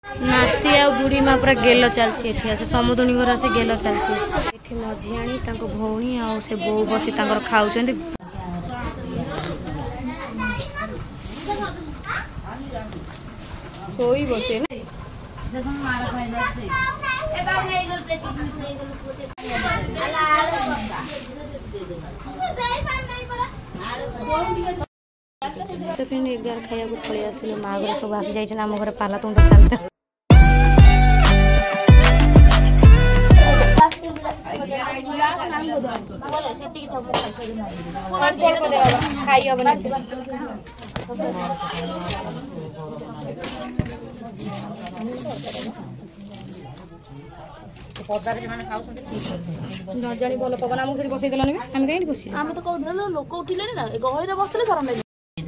नाती आ बुढ़ी माँ पूरा गेल चलती आसे समुदुणी घर आसे गेल चलती मझियाणी भौणी आ से बो बसी खाऊ सोई बसे तो फिर 11 खाया पलि आसिल माँ घर सब आसी जाइए आम घर पाला तुम खाते खाई न जानी भल पवन आम से बसई देलानी आम कहीं बस आम तो कहते लोक उठिले ना गहरी बसते शरम लगे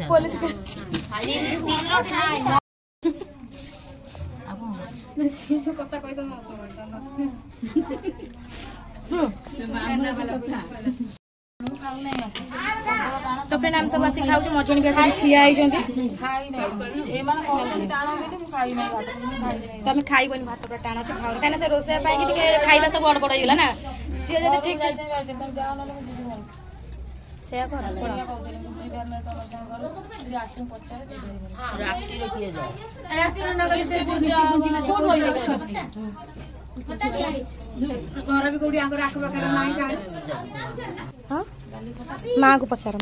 पुलिस कथा तो फ्रेंड आम सब आसी खाऊ मझणी भी आसी ठिया तुम खाइबनी भात पूरा टाण खाऊ कहीं से रोसे खाइबा सब अड़बड़ होगा ना सी ठीक घर भी कौटी आखपाखे माँ को पचार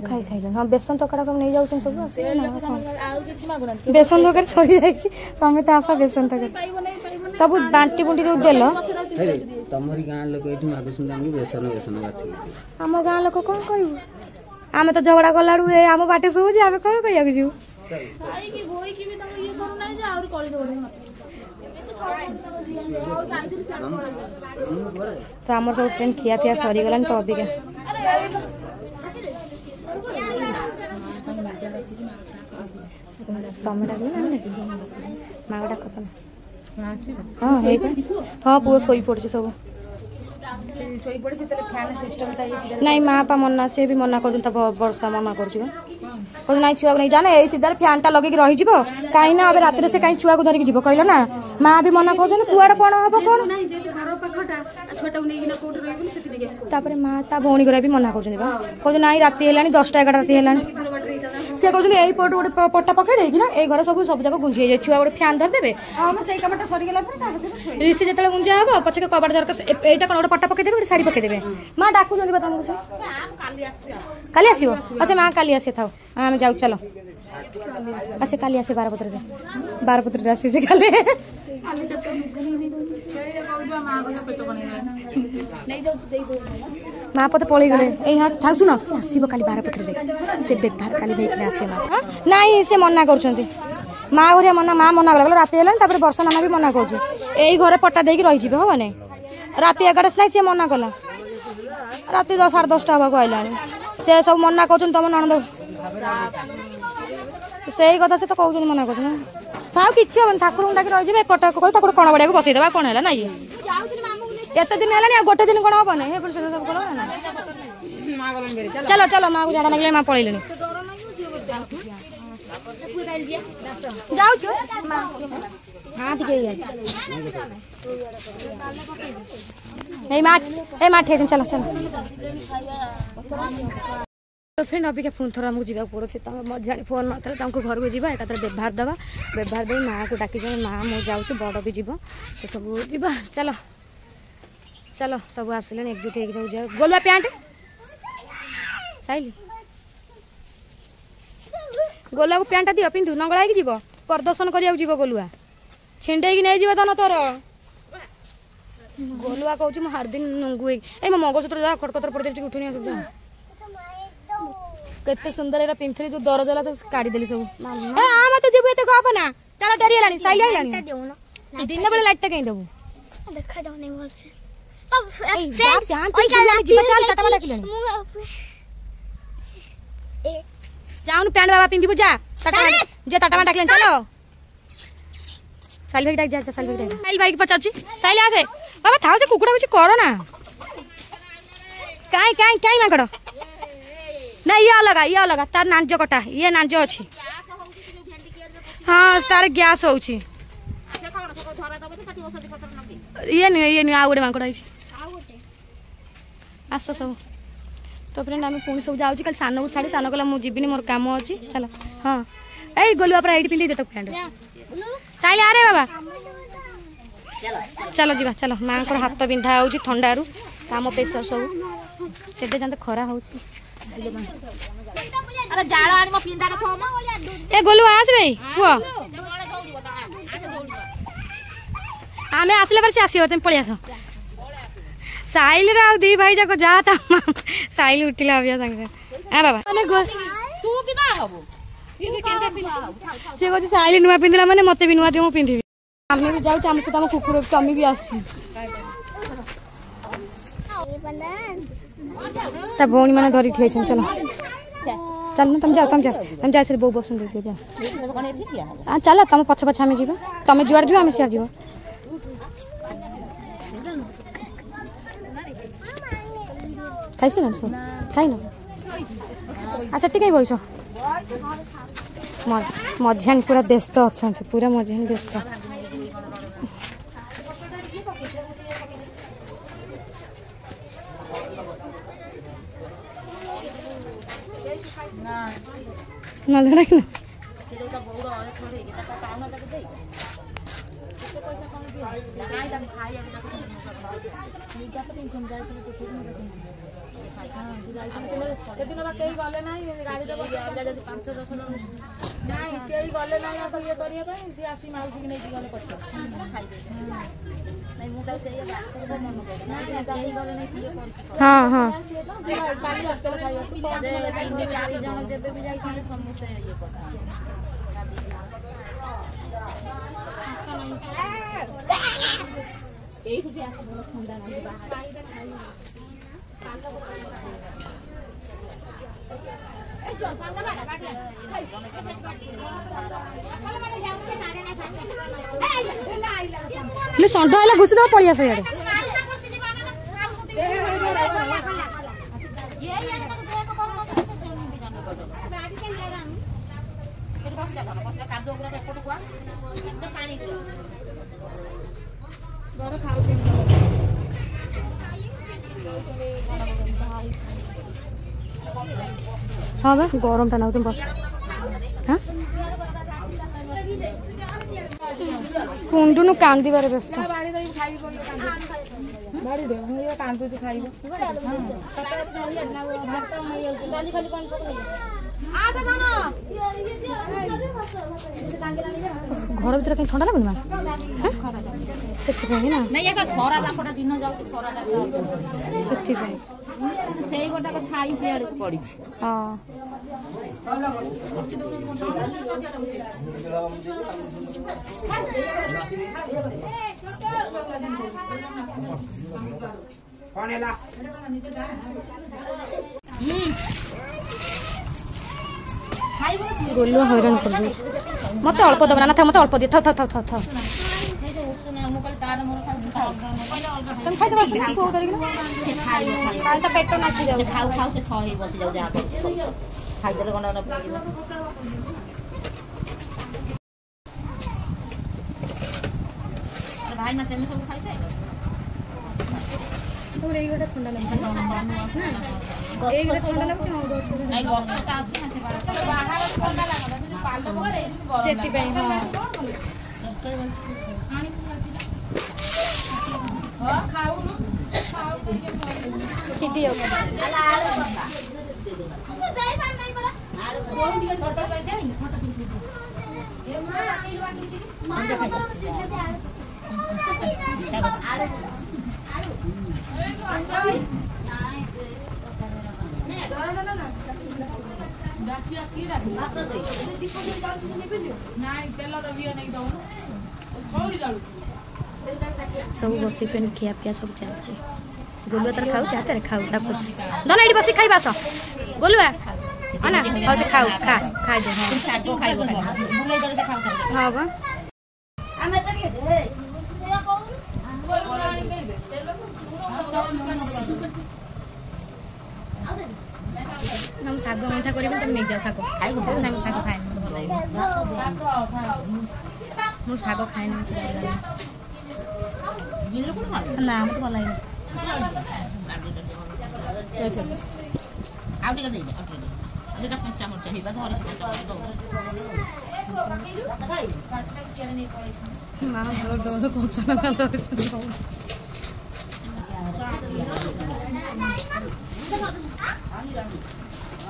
खाई सारे हाँ बेसन तरकाटा सब नहीं जाऊँ सब बेसन तरकारी सरी जाए समेत आस बेसन तरकारी सब बांटी बुंटी जो देल आम गाँ लोक कौन कहू आम तो झगड़ा कला आम बाटे शुभुचे आम कौन कह जीव तो आम सब ट्रेन खिया पिया सरीगला तो अबिका तमें डाक माँ को डाक हाँ हाँ पुओ शोई पड़ी सब नहीं माँ पा मना सी भी मना कर वर्षा मना कर ना छुआ नहीं जाना यही सीधार फैन टा लगे रही कहीं ना रात से कहीं छुआ को धरिकी जीव कहल ना माँ भी मना कर कुआड़े कौन हम कौन माँ ता भौणी घर भी मना कर ना राति है 10टा 11 राति है सी कहते यही पट गोटे पट्टा पकई देना ये घर सब सब जाक गुंजी जाए छुआ गोटे फैन धरदे कमटा सरीगला ऋषि जो गुंजा हम पछे कबाट दरकार यहाँ कौन गोटे पट्टा पकईदे गोटे शाढ़ी पकईदे माँ डाकू तुमको काली आसो अच्छा माँ काली आसी था आम जाऊ चलो आसे काली आसे बारपत्र आसी से काली माँ पते पलि गले यहाँ था सुन सी आसो काली बारपत्र दे से बेपार काली देखने आसे माँ नाई से मना कर माँ घर मना माँ मना कर राति है वर्षा नाना भी मना कर घर पट्टा देकी रही हम ना राति 11 ना सी मना कला राति 10 साढ़े 10टा हवा आईला से सब मना कर तुम नणद से कथा से तो कहते मना कर कि ठाकुर डाक रही कटा कण बढ़िया बसईदे कौन है ना ये एत दिन है गोटे दिन कौन हम ना चलो चलो माँ को झाड़ा लगे माँ पलैले हाँ ठीक चलो चलो तो फ्रेंड अबिका पुणी थर आमको जावाक पड़े मझा फोन नथा घर को जावा एक व्यवहार दवा व्यवहार दे माँ को डाकी माँ मुझे जाऊँ बड़ भी जीव तो सब जा चलो चलो सब आसिले एकजुट हो जाओ गोलुआ पैंट साइली गोलुआ को पैंटा दियो पिंधु नंगला जीव प्रदर्शन कर गोलुआ छिंडे नहीं जीव तो तोर गोलुआ कहूँ हर दिन नुंगु मो मंगलसूत्र जा खटपत्र पड़ जाए उठुनी सब केते सुंदर एरा पिंथली जो दरज वाला सब काढ़ी देली सब ए आ मत जीव एते कहब ना तारा डेरी हलानी साइल हलानी दिन बेले लाइट कहीं देबू देखा जाऊ नहीं बोल से अब बाप जान तू जीव चल टाटा वाला किले ए जाऊन पैंट बाबा पिंदी जा टाटा जे टाटा में डाकलेन चलो साइल भाई डाक जा साइल भाई के पचाची साइल आसे बाबा थाओ से कुकुड़ा कुछ करो ना काई मांगड़ ना ये अलग तार नांजो कटा ये नांजो अच्छी हाँ तार गैस होउची ये नहीं आ गोटे मांकड़ आई आस सब तो फ्रेंड आम पुणी सब जाऊँ कल सान को छाड़ी सान कहला मुझे मोर काम अच्छी चल हाँ यही गोलुआ पर ये पिंधे दे तो पैंट चाहिए आरे बाबा चलो जीवा चलो माँ को हाथ बिंधा हो थंडारू काम प्रेसर सब केते जानते खरा हो ए गोलू आस भाई पुआ आम आसले पर से आसो तुम पलि आस साइल दी भाई जाक जा साइल उठिला अभिया संगे ए बाबा सी कहती साइल नुआ पिंधला मैंने मत भी नुआ दियो पिंधि आम भी जाऊँ आम सहित आम कुकुर टमी भी आसता भौणी मैंने धरी ठे चलो चल तुम जाओ बो बस हाँ चल तुम पछ पछ आम जी तुम जुआड़ जी आम सियाड़ जी खाई सब खाई न अच्छा ठीक है बोल मध्यान पूरा व्यस्त अच्छा पूरा मध्यान व्यस्त हाँ हाँ षंढ है घुषी दब पड़िया से हाँ बा गरम टा ना तुम बस हाँ कुंडुनु कांदी बारे व्यस्त घर भीतर कहीं ठंडा लगुनि गोलू हैरान कर मत अल्प दबना ना था मत अल्प दे था तुम खाई दबा को उधर के काल त पेट नाची जाऊ खाऊ खाऊ से छ ही बसी जाऊ जा खाई देले गंडा न भाई ना तेमे सब खाई छै तुम रे गोटा ठंडा लागे एक ठंडा लागे हम दो छ नहीं गछटा अछि ना से बाहर ठंडा लागला से पालो करे गरम सेति पे हां हां खाऊ न खाऊ चिटी हो अच्छा दही पान नहीं परा कोन दिके छोटा कर दे छोटा ए मां अकेले बाटू की मां सब बस फ्रेंड खिया पिया सब चलছে गोलुआ तर खाऊ चाहते खाऊ दोनों एडी बस खाई बास गोलुआ आना बस खाऊ खा खाई दे हां सागो खाइबो बुले दरे से खाऊ हां बा हमें त के दे सेया कहू गोलुआ आनी कइबे हम शाग मिठा करी तुम नहीं जाओ शाग खाए ना मैं शाग खाए मु शाग खाए ना ना मत भल लगे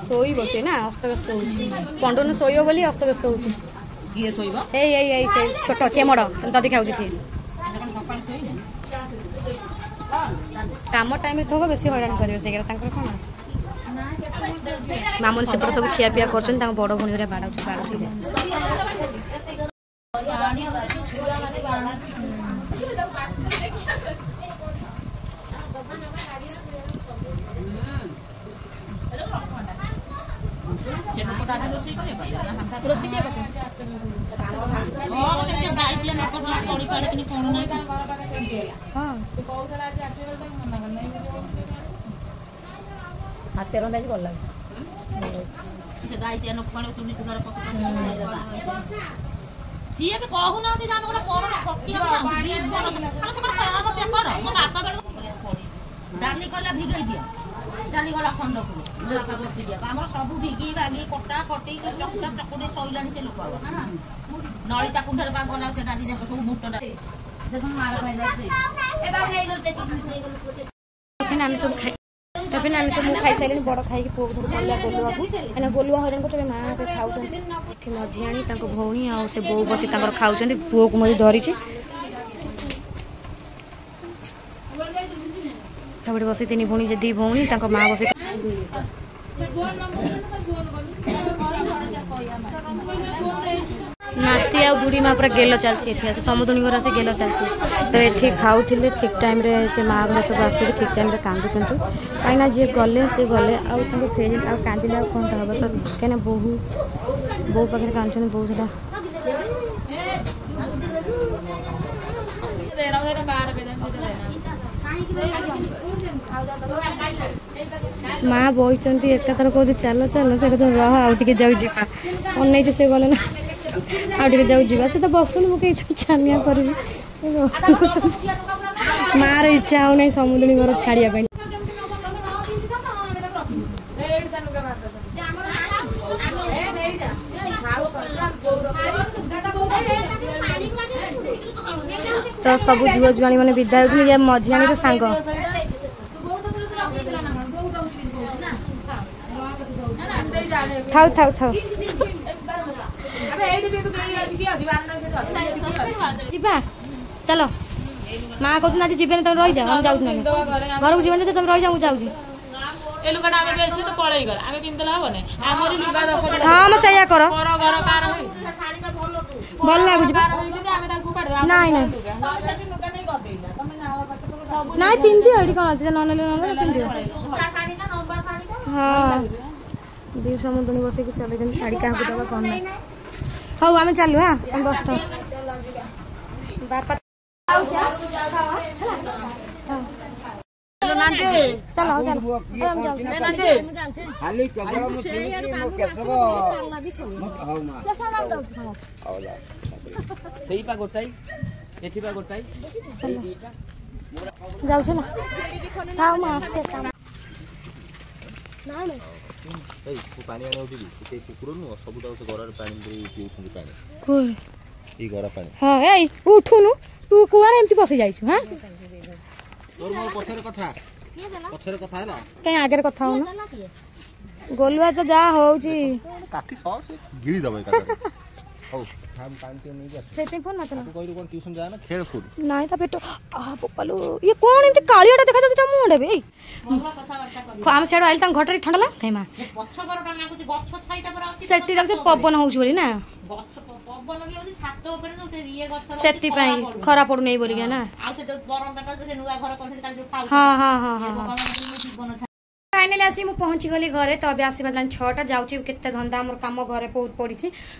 शोब से ना अस्तव्यस्त हो पंडन शोब बोली अस्तव्यस्त हो छोट चेमड़ दधी खाऊ सी काम टाइम थोक बेस हैरान कर कौन अच्छे मामून सेपटे सब खियापिया कर बड़ भूणी बाड़ा हाथ रंधा भल लगे सी भी कहूना डाली कला भिगई दिया चली गला खंडक आम सब भिगी भागी कटा कटी चकुटा चकुटी सैला से लोक नली चाकुंठार गला डाली जाक सब मुटटा आम सब खाई सारे बड़ खाई पुआ धर गला गोलुआ को गोलुआ हईरान कर माँ खाऊ मझियाणी भौणी आ बो बसी खाऊ पुओ को मुझे धरी बस तीन भौणी दी भौणी माँ बस नाती आ बुढ़ी माँ पूरा गेल चलती समुद्री घर आस गेल चलती तो ये खाऊे ठीक टाइम रे से माँ घर सब आसिक ठीक टाइम कांदुं कहीं जी गले सी गले फेर कांदिले कौन हम सब कहीं बोहू बो पाखे कांद बो से माँ बही एकाथर कह चल चल से रह आगे जाऊँ अन से गले ना आगे जाऊँ से तो बसुन मुझे छानिया करी माँ इच्छा हो ना समुद्री घर छाड़िया तो सब झुआ जुआणी मैंने विदा होती मझियाणी तो सांग थाउ थाउ थाउ जीवा चलो माँ कहते आज जीवन तुम रही जाओ जाऊँ घर को जीवन तुम रही जाऊँ जाऊँ हाँ मैं सैया कर भल लगुच नाई नाई नाई पिंधि ये कौन अच्छे ना पिंधि हाँ दी समुद्री बस चल शाढ़ी क्या दबा कौन ना हाँ आम चलू हाँ तुम बस बापा चलो उठुनु तू कुआर एमती बसी जाइछु हां तोर मोर पछर कथा कहीं आगे कथा हो ना गोलुआ तो जा होउची काठी सौ से गिरी दबे का हो हम पानी पे नहीं जाते सेटिंग फोन मत ना तू कोई कोन ट्यूशन जा ना खेल कूद नहीं ता पेटो आ पप्पालो ये कोन एमती कालियाटा देखा जाछ त मुंडे बे भल्ला कथा वार्ता कर हम सेड आइल ता घटरी ठंडला थै मा पछ घरटा ना कुछ गछ छाइटा पर अछि सेटी रख पवन होउछ बोली ना गछ पवन भी होउछ छात ऊपर से ये गछ सेति पई खरा पडु नै बोली ना आ से बरमटा से नुआ घर करथे काल जो खाउ हां हां हां हां फाइनली आसी मु पहुंची गली घरे तो अभी आसवा जान 6टा जाउची केते धंदा हमर काम घरे बहुत पड़ी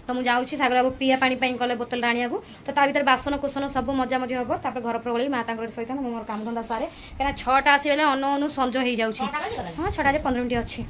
तो मु जाउची सागर बाबू पिया पानी पई गले बोतल राणिया को तो ता भीतर बासन कुसन सब मजा मजी हबो तापर घर पर गली माता घर सहित मोर काम धंदा सारे केना 6टा आसी बेले अनु अनु संजो हे जाउची हां 6टा जे 15 मिनिट अछि